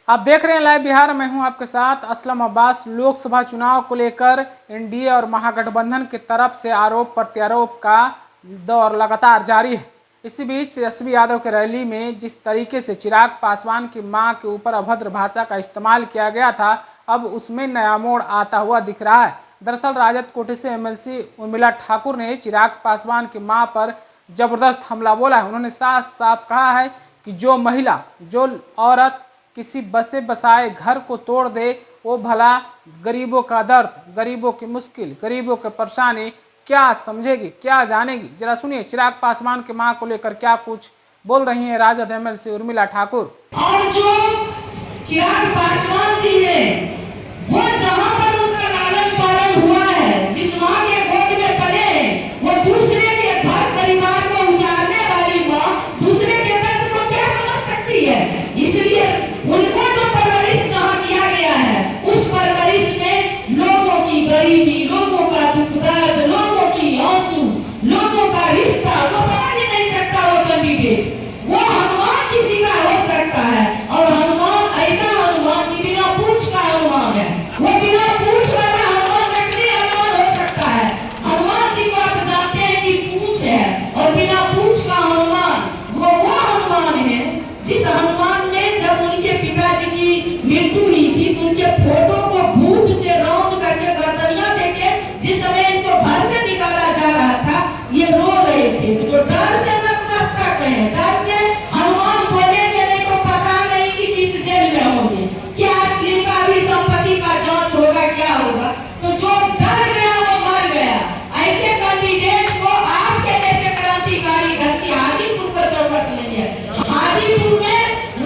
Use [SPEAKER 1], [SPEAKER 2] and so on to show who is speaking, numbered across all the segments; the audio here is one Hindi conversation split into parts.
[SPEAKER 1] आप देख रहे हैं लाइव बिहार। मैं हूं आपके साथ असलम अब्बास। लोकसभा चुनाव को लेकर एनडीए और महागठबंधन की तरफ से आरोप प्रत्यारोप का दौर लगातार जारी है। इसी बीच तेजस्वी यादव की रैली में जिस तरीके से चिराग पासवान की मां के ऊपर अभद्र भाषा का इस्तेमाल किया गया था, अब उसमें नया मोड़ आता हुआ दिख रहा है। दरअसल राजद कोटे से एमएलसी उर्मिला ठाकुर ने चिराग पासवान की मां पर जबरदस्त हमला बोला है। उन्होंने साफ साफ कहा है कि जो महिला, जो औरत किसी बसे बसाए घर को तोड़ दे, वो भला गरीबों का दर्द, गरीबों की मुश्किल, गरीबों की परेशानी क्या समझेगी, क्या जानेगी। जरा सुनिए चिराग पासवान की मां को लेकर क्या कुछ बोल रही हैं राजद एमएलसी उर्मिला ठाकुर।
[SPEAKER 2] और जो चिराग पासवान जी है, वो जहां पर उनका लालन पालन हुआ है, जिस मां के गोद में पले हैं, वो दूसरे के घर परिवार को उजाड़ने वाली मां दूसरे के दर्द को क्या समझ सकती है। इसलिए उनको जो परवरिश जहां किया गया है, उस परवरिश में लोगों की गरीबी, लोगों का दुख दर्द, लोगों की आंसू, लोगों का रिश्ता वो समझ ही नहीं सकता। वो कैंडिडेट वो हनुमान किसी का हो सकता है, और हनुमान ऐसा हनुमान की बिना पूछ का हनुमान है। वो बिना पूछ वाला हनुमान नकली हनुमान हो सकता है। हनुमान जी को आप जानते हैं कि पूछ है, और बिना पूछ का हनुमान वो हनुमान है जिस हनुमान ने जब उनके पिताजी की मृत्यु हुई थी, उनके फोटो को बूट से राउंड करके गर्दनियां देके जिस समय इनको घर से निकाला जा रहा था, ये रो रहे थे। जो डर से नतमस्तक है, डर से हनुमान बोलेंगे नहीं तो पता नहीं कि किस जेल में होंगे, क्या असली का भी संपत्ति का जांच होगा, क्या होगा। तो जो डर गया वो मर गया। ऐसे कैंडिडेट को आपके जैसे क्रांतिकारी घर की हाजीपुर को जरूरत नहीं है। हाजीपुर में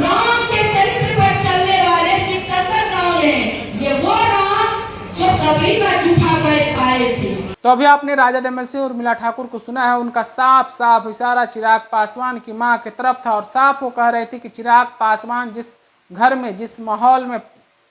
[SPEAKER 2] राम के चरित्र पर चलने वाले शिवचंद्र राम है, ये वो राम जो सबरी का जूठा बैठ पाए थे।
[SPEAKER 1] तो अभी आपने राजद एमएलसी उर्मिला ठाकुर को सुना है। उनका साफ साफ इशारा चिराग पासवान की मां की तरफ था, और साफ वो कह रहे थे कि चिराग पासवान जिस घर में, जिस माहौल में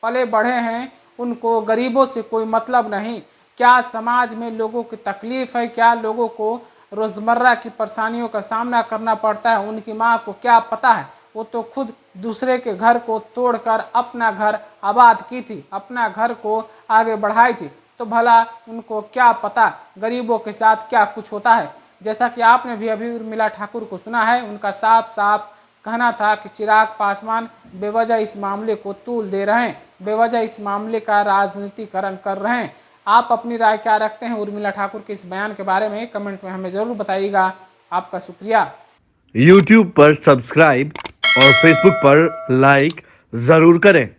[SPEAKER 1] पले बढ़े हैं, उनको गरीबों से कोई मतलब नहीं। क्या समाज में लोगों की तकलीफ है, क्या लोगों को रोज़मर्रा की परेशानियों का सामना करना पड़ता है, उनकी माँ को क्या पता है। वो तो खुद दूसरे के घर को तोड़कर अपना घर आबाद की थी, अपना घर को आगे बढ़ाई थी। तो भला उनको क्या पता गरीबों के साथ क्या कुछ होता है। जैसा कि आपने भी अभी उर्मिला ठाकुर को सुना है, उनका साफ साफ कहना था कि चिराग पासवान बेवजह इस मामले को तूल दे रहे हैं, बेवजह इस मामले का राजनीतिकरण कर रहे हैं। आप अपनी राय क्या रखते हैं उर्मिला ठाकुर के इस बयान के बारे में, कमेंट में हमें ज़रूर बताइएगा। आपका शुक्रिया।
[SPEAKER 3] YouTube पर सब्सक्राइब और Facebook पर लाइक ज़रूर करें।